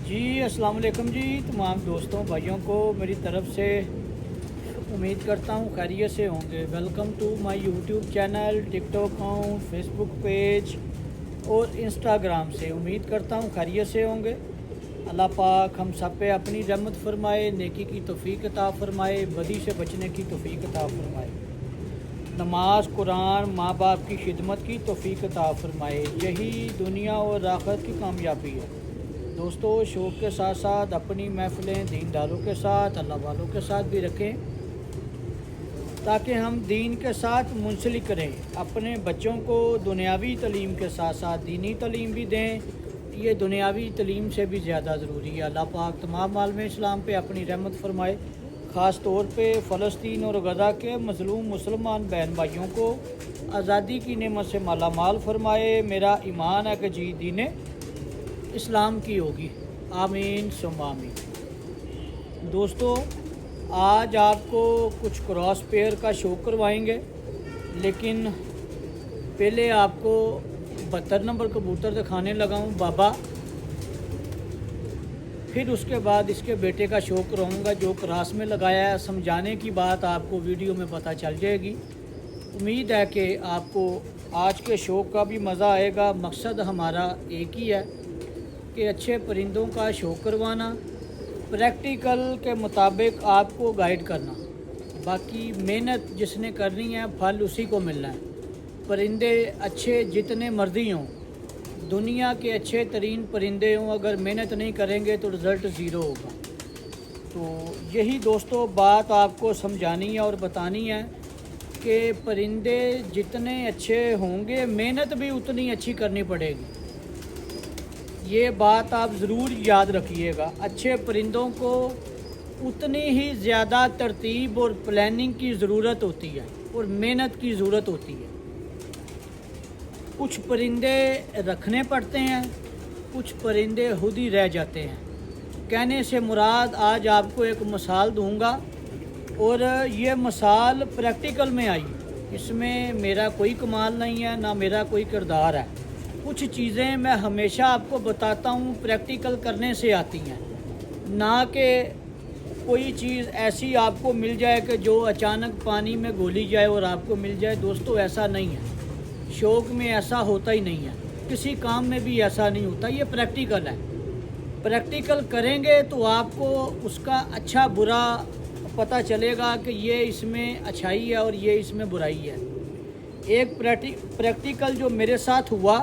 जी अस्सलाम वालेकुम जी। तमाम दोस्तों भाइयों को मेरी तरफ़ से उम्मीद करता हूँ खैरियत से होंगे। Welcome to my YouTube channel, TikTok account, Facebook page और इंस्टाग्राम से। उम्मीद करता हूँ खैरियत से होंगे। अल्लाह पाक हम सब पे अपनी रहमत फरमाए, नेकी की तौफीक अता फरमाए, बदी से बचने की तौफीक अता फरमाए, नमाज कुरान माँ बाप की खिदमत की तौफीक अता फरमाए। यही दुनिया और आखिरत की कामयाबी है। दोस्तों शौक़ के साथ साथ अपनी महफ़िलें दीनदारों के साथ, अल्लाह वालों के साथ भी रखें ताकि हम दीन के साथ मुंसलिक रहें। अपने बच्चों को दुनियावी तालीम के साथ साथ दीनी तालीम भी दें। ये दुनियावी तालीम से भी ज़्यादा ज़रूरी है। अल्लाह पाक तमाम आलम इस्लाम पे अपनी रहमत फरमाए, ख़ास तौर पे फ़लस्तीन और गज़ा के मज़लूम मुसलमान बहन भाइयों को आज़ादी की नेमत से माला माल फरमाए। मेरा ईमान है कि जी दीन इस्लाम की होगी। आमीन सुम आमीन। दोस्तों आज आपको कुछ क्रॉस पेयर का शो करवाएंगे, लेकिन पहले आपको 72 नंबर कबूतर दिखाने लगा हूँ बाबा, फिर उसके बाद इसके बेटे का शो कराऊँगा जो क्रॉस में लगाया है। समझाने की बात आपको वीडियो में पता चल जाएगी। उम्मीद है कि आपको आज के शो का भी मज़ा आएगा। मकसद हमारा एक ही है कि अच्छे परिंदों का शो करवाना, प्रैक्टिकल के मुताबिक आपको गाइड करना। बाकी मेहनत जिसने करनी है फल उसी को मिलना है। परिंदे अच्छे जितने मर्जी हों, दुनिया के अच्छे तरीन परिंदे हों, अगर मेहनत नहीं करेंगे तो रिज़ल्ट ज़ीरो होगा। तो यही दोस्तों बात आपको समझानी है और बतानी है कि परिंदे जितने अच्छे होंगे मेहनत भी उतनी अच्छी करनी पड़ेगी। ये बात आप ज़रूर याद रखिएगा। अच्छे परिंदों को उतनी ही ज़्यादा तरतीब और प्लानिंग की ज़रूरत होती है और मेहनत की ज़रूरत होती है। कुछ परिंदे रखने पड़ते हैं, कुछ परिंदे खुद ही रह जाते हैं। कहने से मुराद आज आपको एक मिसाल दूंगा और ये मिसाल प्रैक्टिकल में आई। इसमें मेरा कोई कमाल नहीं है, ना मेरा कोई किरदार है। कुछ चीज़ें मैं हमेशा आपको बताता हूँ प्रैक्टिकल करने से आती हैं, ना कि कोई चीज़ ऐसी आपको मिल जाए कि जो अचानक पानी में घोली जाए और आपको मिल जाए। दोस्तों ऐसा नहीं है, शौक़ में ऐसा होता ही नहीं है, किसी काम में भी ऐसा नहीं होता। ये प्रैक्टिकल है। प्रैक्टिकल करेंगे तो आपको उसका अच्छा बुरा पता चलेगा कि ये इसमें अच्छाई है और ये इसमें बुराई है। एक प्रैक्टिकल जो मेरे साथ हुआ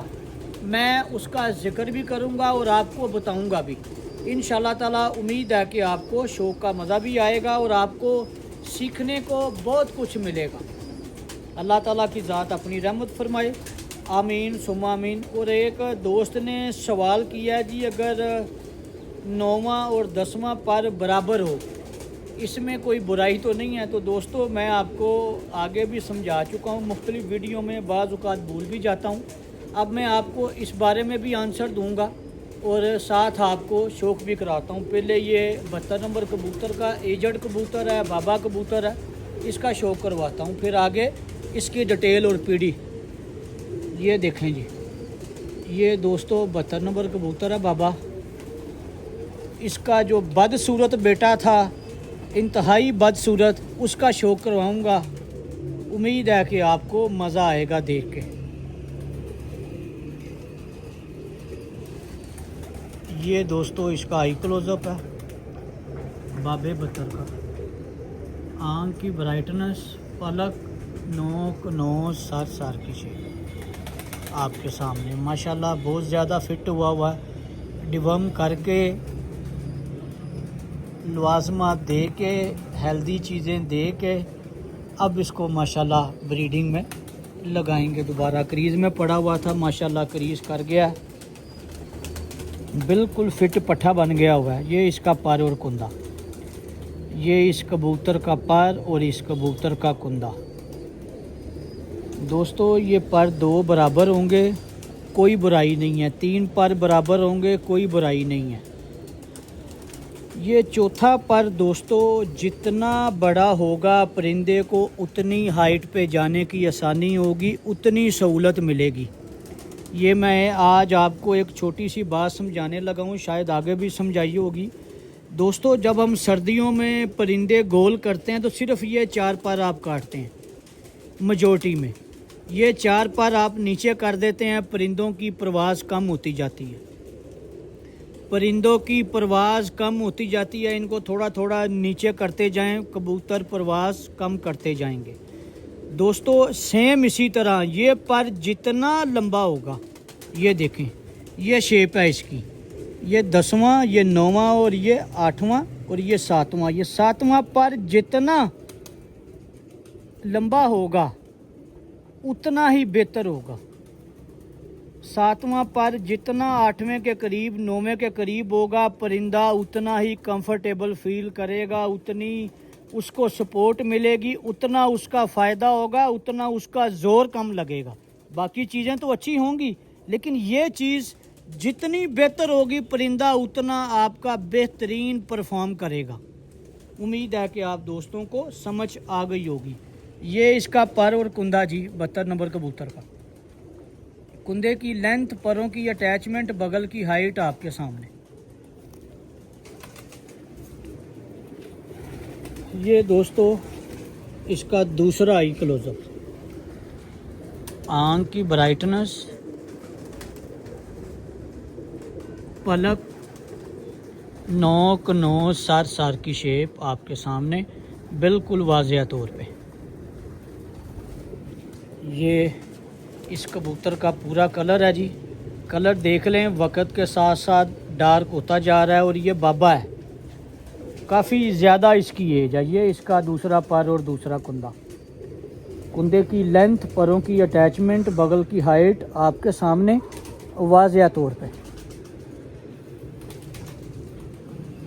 मैं उसका ज़िक्र भी करूंगा और आपको बताऊंगा भी इंशाल्लाह ताला। उम्मीद है कि आपको शो का मज़ा भी आएगा और आपको सीखने को बहुत कुछ मिलेगा। अल्लाह ताला की ज़ात अपनी रहमत फरमाए, आमीन सुम आमीन। और एक दोस्त ने सवाल किया जी अगर 9वां और 10वां पर बराबर हो, इसमें कोई बुराई तो नहीं है? तो दोस्तों मैं आपको आगे भी समझा चुका हूँ मुख्तलिफ़ वीडियो में, बाज़ औक़ात भूल भी जाता हूँ। अब मैं आपको इस बारे में भी आंसर दूंगा और साथ आपको शौक़ भी कराता हूँ। पहले ये 72 नंबर कबूतर का एजड कबूतर है, बाबा कबूतर है, इसका शौक़ करवाता हूँ। फिर आगे इसकी डिटेल और पीढ़ी ये देखें जी। ये दोस्तों 72 नंबर कबूतर है बाबा। इसका जो बदसूरत बेटा था, इंतहाई बदसूरत, उसका शौक़ करवाऊँगा। उम्मीद है कि आपको मज़ा आएगा देख के। ये दोस्तों इसका आई क्लोज़अप है बाबे बतर का। आँख की ब्राइटनेस, पलक, नोक, नोज, सर की शेप आपके सामने माशाल्लाह बहुत ज़्यादा फिट हुआ है। डिवर्म करके, लवाजमात दे के, हेल्दी चीज़ें दे के अब इसको माशाल्लाह ब्रीडिंग में लगाएंगे दोबारा। क्रीज़ में पड़ा हुआ था, माशाल्लाह क्रीज़ कर गया, बिल्कुल फिट पट्ठा बन गया हुआ है। ये इसका पर और कुंदा, ये इस कबूतर का पर और इस कबूतर का कुंदा। दोस्तों ये पर 2 बराबर होंगे, कोई बुराई नहीं है। 3 पर बराबर होंगे, कोई बुराई नहीं है। ये चौथा पर दोस्तों जितना बड़ा होगा परिंदे को उतनी हाइट पे जाने की आसानी होगी, उतनी सहूलत मिलेगी। ये मैं आज आपको एक छोटी सी बात समझाने लगा हूँ, शायद आगे भी समझाई होगी। दोस्तों, जब हम सर्दियों में परिंदे गोल करते हैं तो सिर्फ ये 4 पर आप काटते हैं। मेजॉरिटी में ये 4 पर आप नीचे कर देते हैं, परिंदों की परवाज़ कम होती जाती है। परिंदों की परवाज़ कम होती जाती है, इनको थोड़ा थोड़ा नीचे करते जाएं, कबूतर परवाज़ कम करते जाएंगे। दोस्तों, सेम इसी तरह ये पर जितना लंबा होगा, ये देखें, ये शेप है इसकी, ये 10वां, ये 9वां और ये 8वां और ये 7वां। ये 7वां पर जितना लंबा होगा उतना ही बेहतर होगा। 7वां पर जितना 8वें के करीब, 9वें के करीब होगा, परिंदा उतना ही कंफर्टेबल फील करेगा, उतनी उसको सपोर्ट मिलेगी, उतना उसका फ़ायदा होगा, उतना उसका ज़ोर कम लगेगा। बाकी चीज़ें तो अच्छी होंगी, लेकिन ये चीज़ जितनी बेहतर होगी, परिंदा उतना आपका बेहतरीन परफॉर्म करेगा। उम्मीद है कि आप दोस्तों को समझ आ गई होगी। ये इसका पर और कुंदा जी 72 नंबर कबूतर का। कुंदे की लेंथ, परों की अटैचमेंट, बगल की हाइट आपके सामने। ये दोस्तों इसका दूसरा आई क्लोजअप। आंख की ब्राइटनेस, पलक, नोक, नोज, सर की शेप आपके सामने बिल्कुल वाज़ेह तौर पे। ये इस कबूतर का पूरा कलर है जी। कलर देख लें, वक्त के साथ साथ डार्क होता जा रहा है और ये बाबा है, काफ़ी ज़्यादा इसकी एज है। ये इसका दूसरा पर और दूसरा कुंदा। कुंदे की लेंथ, परों की अटैचमेंट, बगल की हाइट आपके सामने वाज़ेह तौर पे।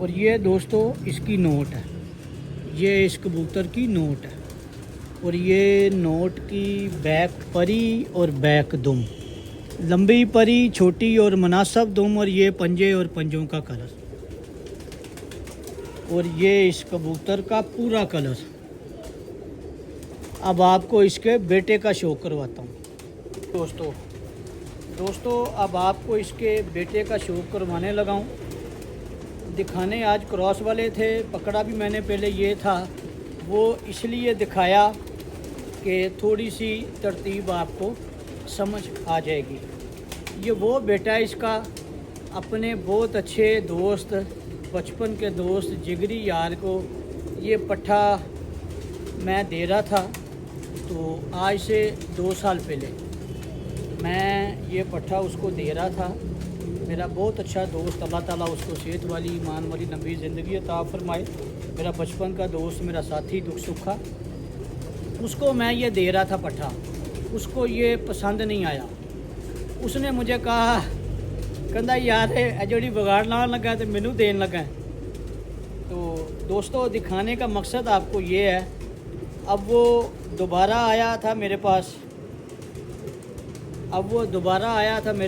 और ये दोस्तों इसकी नोट है, ये इस कबूतर की नोट है। और ये नोट की बैक परी और बैक दुम, लंबी परी, छोटी और मुनासिब दुम, और ये पंजे और पंजों का कलर। और ये इस कबूतर का पूरा कलर। अब आपको इसके बेटे का शो करवाता हूँ दोस्तों अब आपको इसके बेटे का शो करवाने लगा हूँ। दिखाने आज क्रॉस वाले थे, पकड़ा भी मैंने पहले ये था, वो इसलिए दिखाया कि थोड़ी सी तरतीब आपको समझ आ जाएगी। ये वो बेटा है इसका, अपने बहुत अच्छे दोस्त, बचपन के दोस्त, जिगरी यार को ये पट्ठा मैं दे रहा था। तो आज से 2 साल पहले मैं ये पट्ठा उसको दे रहा था। मेरा बहुत अच्छा दोस्त, अल्लाह ताला उसको सेहत वाली, ईमान वाली लंबी ज़िंदगी अता फरमाए। मेरा बचपन का दोस्त, मेरा साथी, दुख सुखा, उसको मैं ये दे रहा था पट्ठा। उसको ये पसंद नहीं आया। उसने मुझे कहा, कहता यार जोड़ी बिगाड़ लाने लगा तो मैनू देन लगा। तो दोस्तों, दिखाने का मकसद आपको ये है। अब वो दोबारा आया था मेरे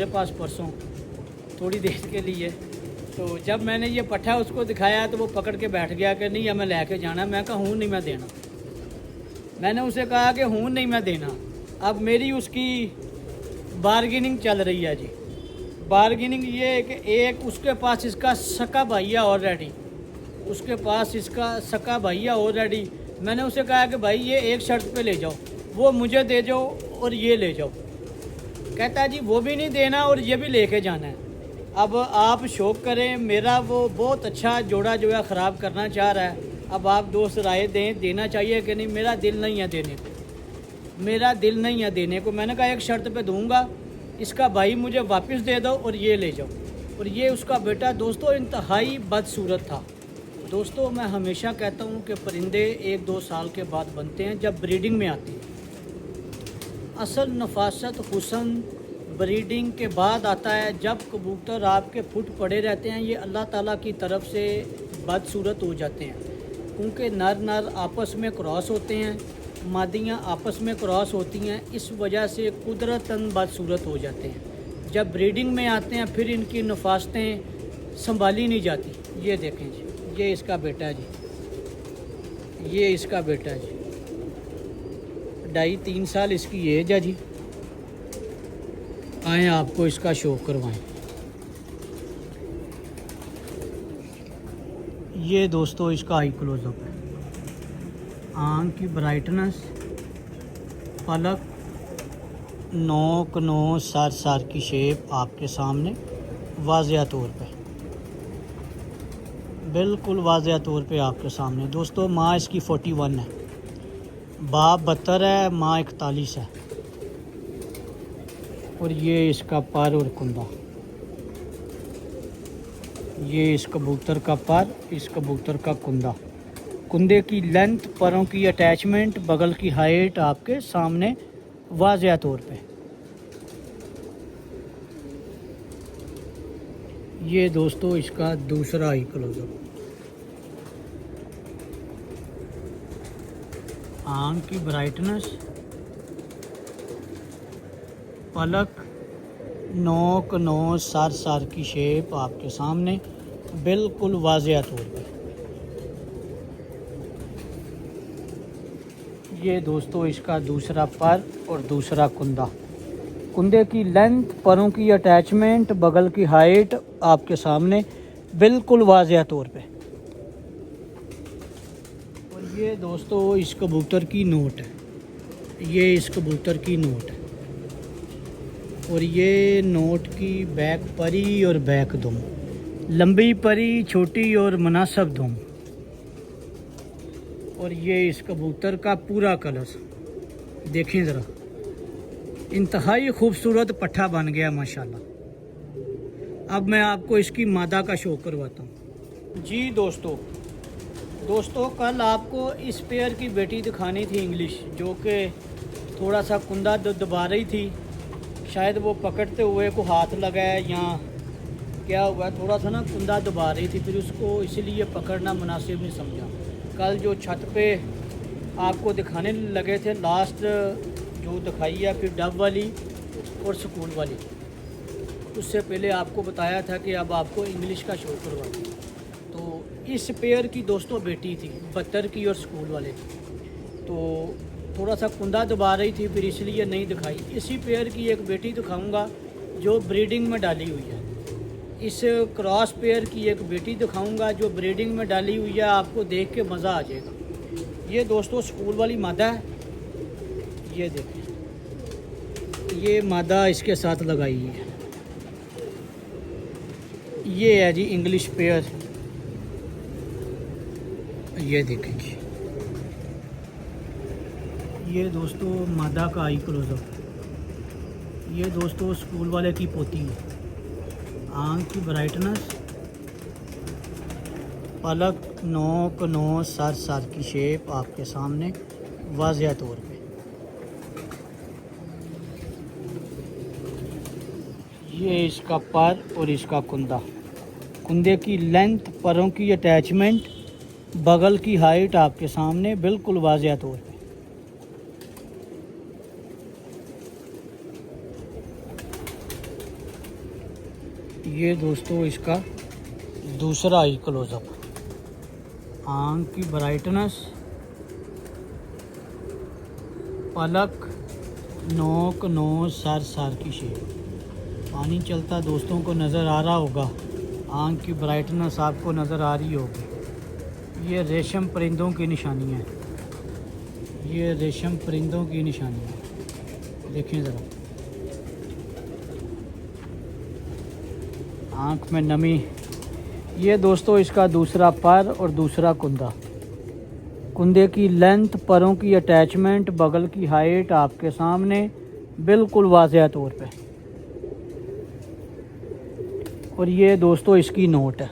पास, परसों थोड़ी देर के लिए। तो जब मैंने ये पट्ठा उसको दिखाया तो वो पकड़ के बैठ गया कि नहीं हमें लेके जाना। मैं कहा हूँ नहीं मैं देना। मैंने उसे कहा कि हूँ नहीं मैं देना। अब मेरी उसकी बार्गेनिंग चल रही है जी। बार्गेनिंग ये है कि एक उसके पास इसका सका भैया ऑलरेडी, मैंने उसे कहा कि भाई ये एक शर्त पे ले जाओ, वो मुझे दे जाओ और ये ले जाओ। कहता है जी वो भी नहीं देना और ये भी लेके जाना है। अब आप शौक करें, मेरा वो बहुत अच्छा जोड़ा जो है ख़राब करना चाह रहा है। अब आप दोस्त राय दें, देना चाहिए कि नहीं। मेरा दिल नहीं है देने को। मैंने कहा एक शर्त पे दूंगा, इसका भाई मुझे वापस दे दो और ये ले जाओ। और ये उसका बेटा दोस्तों इंतहाई बदसूरत था। दोस्तों, मैं हमेशा कहता हूँ कि परिंदे 1-2 साल के बाद बनते हैं, जब ब्रीडिंग में आते हैं। असल नफासत, हुस्न ब्रीडिंग के बाद आता है। जब कबूतर आपके फुट पड़े रहते हैं, ये अल्लाह ताला की तरफ से बदसूरत हो जाते हैं, क्योंकि नर आपस में क्रॉस होते हैं, मादियाँ आपस में क्रॉस होती हैं। इस वजह से कुदरतन बदसूरत हो जाते हैं। जब ब्रीडिंग में आते हैं फिर इनकी नफासतें संभाली नहीं जाती। ये देखें जी, ये इसका बेटा है जी, 2.5-3 साल इसकी एज है जी। आए आपको इसका शो करवाएं। ये दोस्तों इसका आई क्लोजअप है। आँख की ब्राइटनेस, पलक, नोक, नोज, सर की शेप आपके सामने वाज़िया तौर पे, बिल्कुल वाज़िया तौर पे आपके सामने। दोस्तों माँ इसकी 41 है, बाप 72 है, माँ 41 है। और ये इसका पर और कुंदा, ये इस कबूतर का पर, इस कबूतर का कुंदा। कुंदे की लेंथ, परों की अटैचमेंट, बगल की हाइट आपके सामने वाज़िया तौर पे। ये दोस्तों इसका दूसरा आई क्लोजअप। आँख की ब्राइटनेस, पलक, नोक, नोज, सर की शेप आपके सामने बिल्कुल वाज़िया तौर पे। ये दोस्तों इसका दूसरा पर और दूसरा कुंदा। कुंदे की लेंथ, परों की अटैचमेंट, बगल की हाइट आपके सामने बिल्कुल वाज़िया तौर पे। और ये दोस्तों इस कबूतर की नोट है, ये इस कबूतर की नोट है। और ये नोट की बैक परी और बैक दुम, लंबी परी, छोटी और मुनासिब दुम। और ये इस कबूतर का पूरा कलर देखें ज़रा, इंतहाई खूबसूरत पट्ठा बन गया माशाल्लाह। अब मैं आपको इसकी मादा का शो करवाता हूँ। जी दोस्तों कल आपको इस पेयर की बेटी दिखानी थी इंग्लिश, जो कि थोड़ा सा कुंदा दबा रही थी। शायद वो पकड़ते हुए को हाथ लगाया या क्या हुआ, थोड़ा सा ना कुंदा दबा रही थी, फिर उसको इसलिए पकड़ना मुनासिब नहीं समझा। कल जो छत पे आपको दिखाने लगे थे, लास्ट जो दिखाई है, फिर डब वाली और स्कूल वाली, उससे पहले आपको बताया था कि अब आपको इंग्लिश का शो करवा दूँ। तो इस पेयर की दोस्तों बेटी थी, 72 की और स्कूल वाले की, तो थोड़ा सा कुंदा दबा रही थी, फिर इसलिए नहीं दिखाई। इसी पेयर की एक बेटी दिखाऊंगा जो ब्रीडिंग में डाली हुई है। इस क्रॉस पेयर की एक बेटी दिखाऊंगा जो ब्रीडिंग में डाली हुई है, आपको देख के मज़ा आ जाएगा। ये दोस्तों स्कूल वाली मादा है, ये देखें, ये मादा इसके साथ लगाई है। ये है जी इंग्लिश पेयर, ये देखें जी, ये दोस्तों मादा का आई क्लोजअप। ये दोस्तों स्कूल वाले की पोती है। आँख की ब्राइटनेस, पलक, नोक, नोज, सर की शेप आपके सामने वाज़िया तौर पे। ये इसका पर और इसका कुंदा। कुंदे की लेंथ, परों की अटैचमेंट, बगल की हाइट आपके सामने बिल्कुल वाज़िया तौर पे। ये दोस्तों इसका दूसरा आई क्लोजअप। आँख की ब्राइटनेस, पलक, नोक, नोज, सर की शेप। पानी चलता दोस्तों को नज़र आ रहा होगा, आँख की ब्राइटनेस आपको नज़र आ रही होगी। ये रेशम परिंदों की निशानी है, ये रेशम परिंदों की निशानी है, देखें ज़रा। आँख में नमी। ये दोस्तों इसका दूसरा पर और दूसरा कुंदा। कुंदे की लेंथ, परों की अटैचमेंट, बगल की हाइट आपके सामने बिल्कुल वाज़िया तौर पे। और ये दोस्तों इसकी नोट है,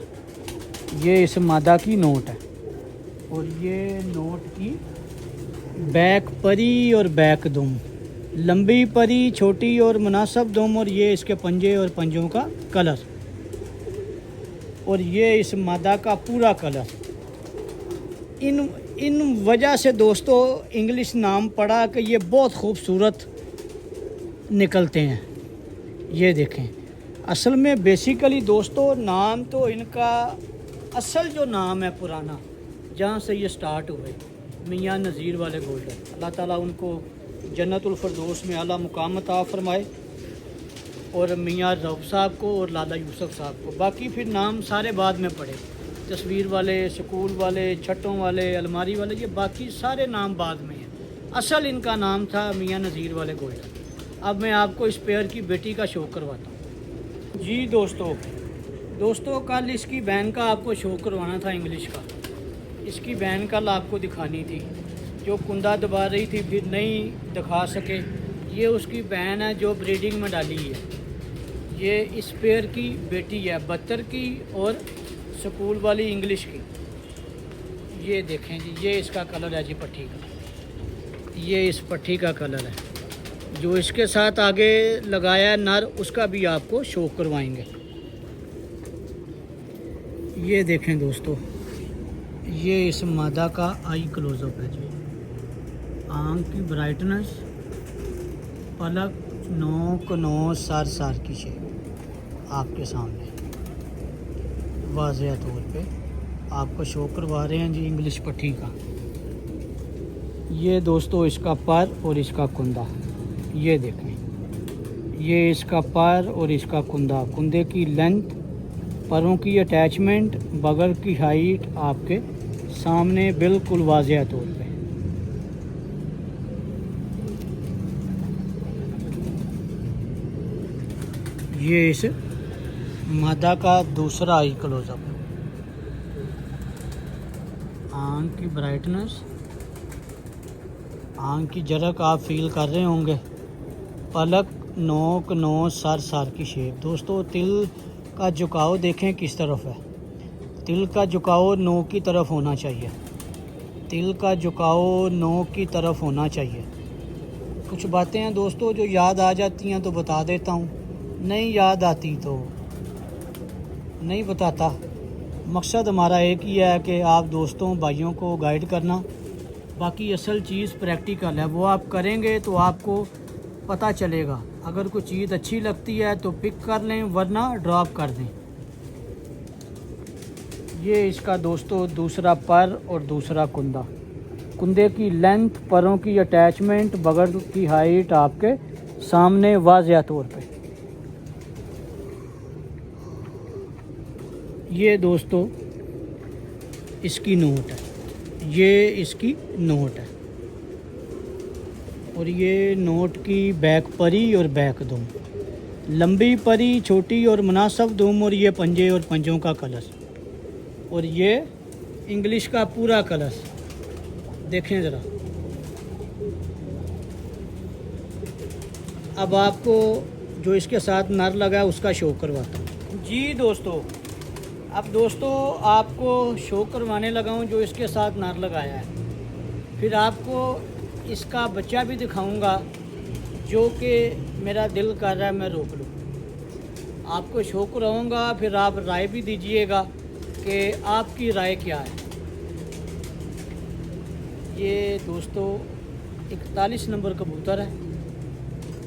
ये इस मादा की नोट है। और ये नोट की बैक परी और बैक दुम, लंबी परी, छोटी और मुनासिब दुम। और ये इसके पंजे और पंजों का कलर। और ये इस मादा का पूरा कलर। इन वजह से दोस्तों इंग्लिश नाम पड़ा कि ये बहुत खूबसूरत निकलते हैं। ये देखें, असल में बेसिकली दोस्तों नाम तो इनका असल जो नाम है पुराना, जहाँ से ये स्टार्ट हुए, मियाँ नज़ीर वाले गोल्डन, अल्लाह ताला उनको जन्नतुल फिरदौस में आला मुकाम अता फरमाए। और मियाँ रऊफ़ साहब को और लाला यूसुफ साहब को। बाकी फिर नाम सारे बाद में पड़े, तस्वीर वाले, स्कूल वाले, छठों वाले, अलमारी वाले, ये बाकी सारे नाम बाद में हैं। असल इनका नाम था मियाँ नज़ीर वाले गोल्डन। अब मैं आपको इस पेयर की बेटी का शो करवाता हूँ। जी दोस्तों कल इसकी बहन का आपको शो करवाना था इंग्लिश का। इसकी बहन कल आपको दिखानी थी, जो कुंदा दबा रही थी फिर नहीं दिखा सके। ये उसकी बहन है जो ब्रीडिंग में डाली है। ये इस पेयर की बेटी है, 72 की और स्कूल वाली इंग्लिश की। ये देखें जी, ये इसका कलर है जी पट्टी का। ये इस पट्टी का कलर है। जो इसके साथ आगे लगाया है नर, उसका भी आपको शो करवाएंगे। ये देखें दोस्तों, ये इस मादा का आई क्लोजअप है जी। आँख की ब्राइटनेस, पलक, नोक, नोज, सार की शेप आपके सामने वाज़ेह तौर पे आपको शो करवा रहे हैं जी इंग्लिश पट्टी का। ये दोस्तों इसका पर और इसका कुंदा, ये देखें, ये इसका पर और इसका कुंदा। कुंदे की लेंथ, परों की अटैचमेंट, बगल की हाइट आपके सामने बिल्कुल वाज़ेह तौर पे। ये इस मादा का दूसरा आई क्लोजअप। आँख की ब्राइटनेस, आँख की झलक आप फील कर रहे होंगे। पलक, नोक, नोज, सार की शेप। दोस्तों तिल का झुकाव देखें किस तरफ है। तिल का झुकाव नोक की तरफ होना चाहिए। तिल का झुकाव नोक की तरफ होना चाहिए। कुछ बातें हैं दोस्तों जो याद आ जाती हैं तो बता देता हूँ, नहीं याद आती तो नहीं बताता। मकसद हमारा एक ही है कि आप दोस्तों भाइयों को गाइड करना। बाकी असल चीज़ प्रैक्टिकल है, वो आप करेंगे तो आपको पता चलेगा। अगर कोई चीज़ अच्छी लगती है तो पिक कर लें, वरना ड्रॉप कर दें। ये इसका दोस्तों दूसरा पर और दूसरा कुंदा। कुंदे की लेंथ, परों की अटैचमेंट, बगल की हाइट आपके सामने वाज़ेह तौर पे। ये दोस्तों इसकी नोट है, ये इसकी नोट है, और ये नोट की बैक परी और बैक दुम, लंबी परी, छोटी और मुनासिब दुम, और ये पंजे और पंजों का कलश, और ये इंग्लिश का पूरा कलश देखें ज़रा। अब आपको जो इसके साथ नर लगा है उसका शो करवाता हूँ। जी दोस्तों आपको शो करवाने लगा हूँ जो इसके साथ नर लगाया है। फिर आपको इसका बच्चा भी दिखाऊंगा जो कि मेरा दिल कर रहा है मैं रोक लूँ। आपको शो कराऊंगा, फिर आप राय भी दीजिएगा कि आपकी राय क्या है। ये दोस्तों 41 नंबर कबूतर है।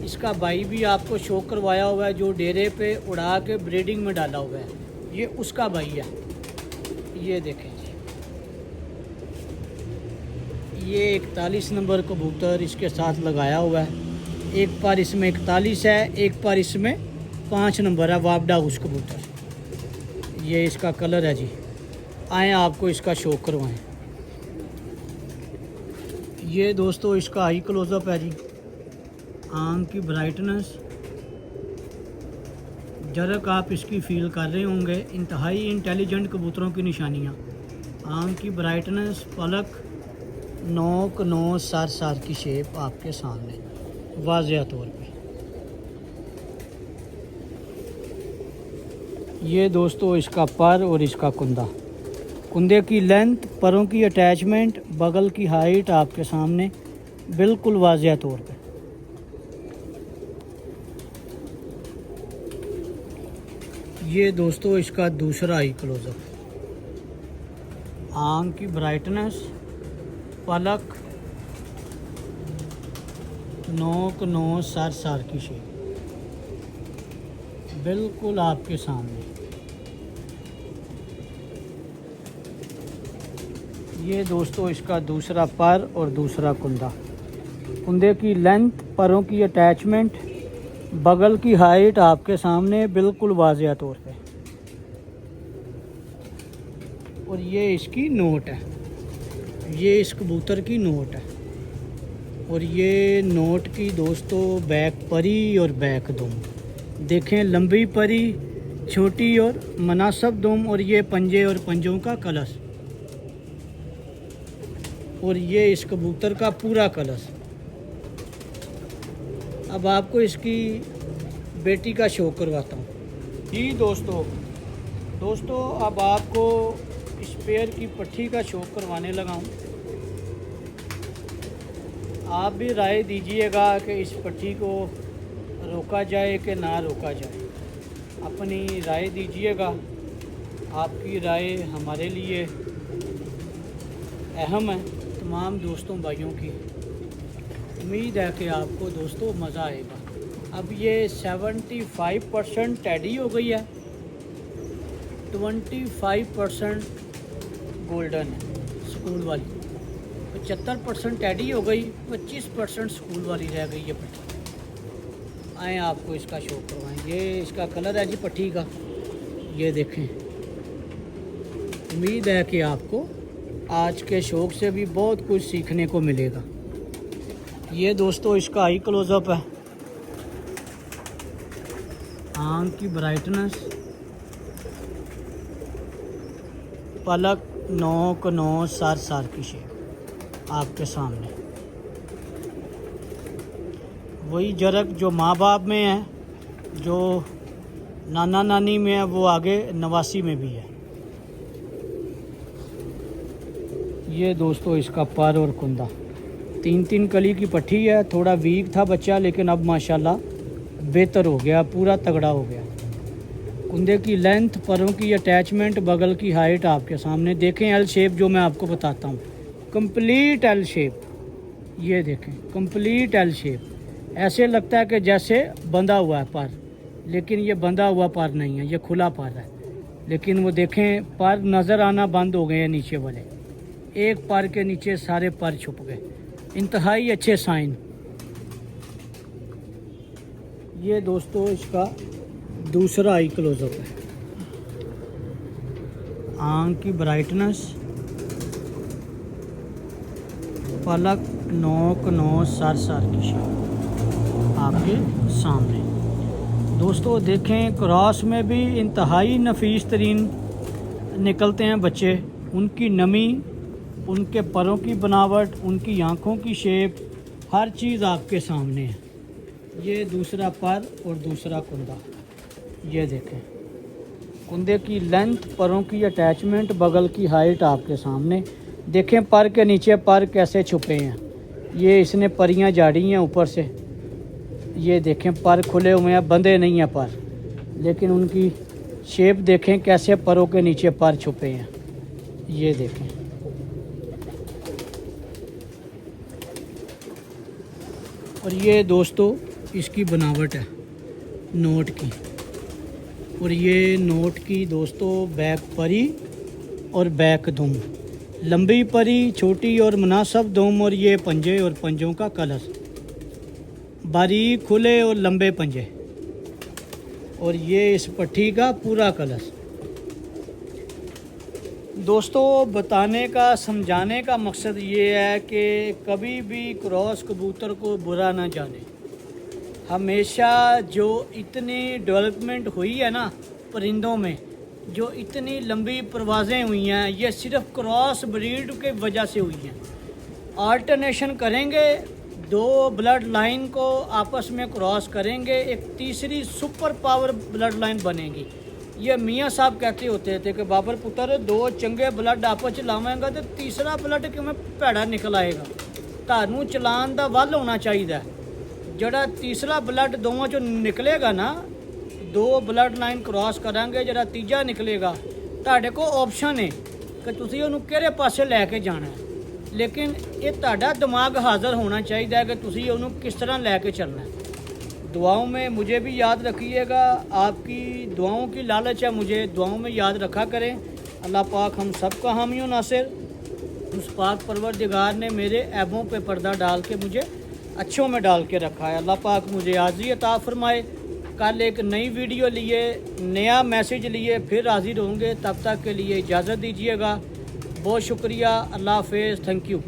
इसका भाई भी आपको शो करवाया हुआ है जो डेरे पे उड़ा के ब्रीडिंग में डाला हुआ है। ये उसका भाई है। ये देखें जी, ये 41 नंबर कबूतर इसके साथ लगाया हुआ है। एक पर इसमें 41 है, एक पर इसमें 5 नंबर है, वापडा उस कबूतर। ये इसका कलर है जी। आए आपको इसका शो करवाएं। ये दोस्तों इसका हाई क्लोजअप है जी। आँख की ब्राइटनेस, झलक आप इसकी फील कर रहे होंगे। इंतहाई इंटेलिजेंट कबूतरों की निशानियाँ। आँख की ब्राइटनेस, पलक, नोक, नोज, सार की शेप आपके सामने वाज़ेह तौर पे। ये दोस्तों इसका पर और इसका कुंदा। कुंदे की लेंथ, परों की अटैचमेंट, बगल की हाइट आपके सामने बिल्कुल वाज़ेह तौर पे। ये दोस्तों इसका दूसरा आई क्लोजअप। आँख की ब्राइटनेस, पलक, नोक, नोज, सार की शेप बिल्कुल आपके सामने। ये दोस्तों इसका दूसरा पर और दूसरा कुंदा। कुंदे की लेंथ, परों की अटैचमेंट, बगल की हाइट आपके सामने बिल्कुल वाज़िया तौर पे। और ये इसकी नोट है, ये इस कबूतर की नोट है। और ये नोट की दोस्तों बैक परी और बैक दुम देखें, लंबी परी, छोटी और मुनासिब दुम, और ये पंजे और पंजों का कलश। और ये इस कबूतर का पूरा कलश। अब आपको इसकी बेटी का शो करवाता हूँ। जी दोस्तों अब आपको इस पेयर की पट्टी का शो करवाने लगा हूँ। आप भी राय दीजिएगा कि इस पट्टी को रोका जाए कि ना रोका जाए। अपनी राय दीजिएगा, आपकी राय हमारे लिए अहम है, तमाम दोस्तों भाइयों की। उम्मीद है कि आपको दोस्तों मज़ा आएगा। अब ये 75% टैडी हो गई है, 25% गोल्डन है स्कूल वाली, 75% टैडी हो गई, 25% स्कूल वाली रह गई है पट्टी। आए आपको इसका शो करवाएं। ये इसका कलर है जी पट्टी का, ये देखें। उम्मीद है कि आपको आज के शौक से भी बहुत कुछ सीखने को मिलेगा। ये दोस्तों इसका आई क्लोज़अप है, आँख की ब्राइटनेस, पलक, नोक, नोज, सर की शेप आपके सामने। वही जरक जो माँ बाप में है, जो नाना नानी में है, वो आगे नवासी में भी है। ये दोस्तों इसका पर और कुंदा, 3 कली की पट्टी है। थोड़ा वीक था बच्चा, लेकिन अब माशाल्लाह बेहतर हो गया, पूरा तगड़ा हो गया। कुंदे की लेंथ, परों की अटैचमेंट, बगल की हाइट आपके सामने देखें। एल शेप जो मैं आपको बताता हूँ, कंप्लीट एल शेप। ये देखें कंप्लीट एल शेप। ऐसे लगता है कि जैसे बंधा हुआ है पर, लेकिन ये बंधा हुआ पर नहीं है, ये खुला पर है। लेकिन वो देखें पर नज़र आना बंद हो गए हैं नीचे वाले, एक पर के नीचे सारे पर छुप गए। इंतहाई अच्छे साइन। ये दोस्तों इसका दूसरा आई क्लोज़अप है। आँख की ब्राइटनेस, पलक, नोक, नोज, सर की शेप आपके सामने। दोस्तों देखें क्रॉस में भी इंतहाई नफीस तरीन निकलते हैं बच्चे। उनकी नमी, उनके परों की बनावट, उनकी आँखों की शेप, हर चीज़ आपके सामने है। ये दूसरा पर और दूसरा कुंदा, ये देखें कुंदे की लेंथ, परों की अटैचमेंट, बगल की हाइट आपके सामने। देखें पर के नीचे पर कैसे छुपे हैं। ये इसने परियां झाड़ी हैं ऊपर से। ये देखें पर खुले हुए हैं, बंधे नहीं हैं पर, लेकिन उनकी शेप देखें कैसे परों के नीचे पर छुपे हैं। ये देखें। और ये दोस्तों इसकी बनावट है नोट की। और ये नोट की दोस्तों बैक परी और बैक दुम, लंबी परी, छोटी और मुनासिब दुम, और ये पंजे और पंजों का कलश, बारीक खुले और लंबे पंजे। और ये इस पट्टी का पूरा कलश। दोस्तों बताने का, समझाने का मकसद ये है कि कभी भी क्रॉस कबूतर को बुरा ना जाने। हमेशा जो इतनी डेवलपमेंट हुई है ना परिंदों में, जो इतनी लंबी परवाज़ें हुई हैं, ये सिर्फ क्रॉस ब्रीड के वजह से हुई हैं। अल्टरनेशन करेंगे, 2 ब्लड लाइन को आपस में क्रॉस करेंगे, एक तीसरी सुपर पावर ब्लड लाइन बनेगी। ये मियाँ साहब कहते होते थे कि बाबर पुत्र 2 चंगे ब्लड आपस च लावेंगा तो तीसरा ब्लड किवें भैड़ा निकल आएगा। ਤੁਹਾਨੂੰ ਚਲਾਨ ਦਾ ਵੱਲ ਹੋਣਾ ਚਾਹੀਦਾ। ਜਿਹੜਾ ਤੀਸਰਾ ਬਲੱਡ ਦੋਵਾਂ ਚੋਂ ਨਿਕਲੇਗਾ ਨਾ, 2 ਬਲੱਡ ਲਾਈਨ ਕ੍ਰਾਸ ਕਰਾਂਗੇ, ਜਿਹੜਾ ਤੀਜਾ ਨਿਕਲੇਗਾ, ਤੁਹਾਡੇ ਕੋਲ ਆਪਸ਼ਨ ਹੈ ਕਿ ਤੁਸੀਂ ਉਹਨੂੰ ਕਿਹੜੇ ਪਾਸੇ ਲੈ ਕੇ ਜਾਣਾ ਹੈ। ਲੇਕਿਨ ਇਹ ਤੁਹਾਡਾ ਦਿਮਾਗ ਹਾਜ਼ਰ ਹੋਣਾ ਚਾਹੀਦਾ ਕਿ ਤੁਸੀਂ ਉਹਨੂੰ ਕਿਸ ਤਰ੍ਹਾਂ ਲੈ ਕੇ ਚੱਲਣਾ है। दुआओं में मुझे भी याद रखिएगा, आपकी दुआओं की लालच है, मुझे दुआओं में याद रखा करें। अल्लाह पाक हम सब का हामी नासिर। उस पाक परवरदिगार ने मेरे ऐबों पे पर्दा डाल के मुझे अच्छों में डाल के रखा है। अल्लाह पाक मुझे हाज़िरी अता फरमाए। कल एक नई वीडियो लिए, नया मैसेज लिए फिर हाजिर होंगे। तब तक के लिए इजाज़त दीजिएगा। बहुत शुक्रिया। अल्लाह हाफ़िज़। Thank you.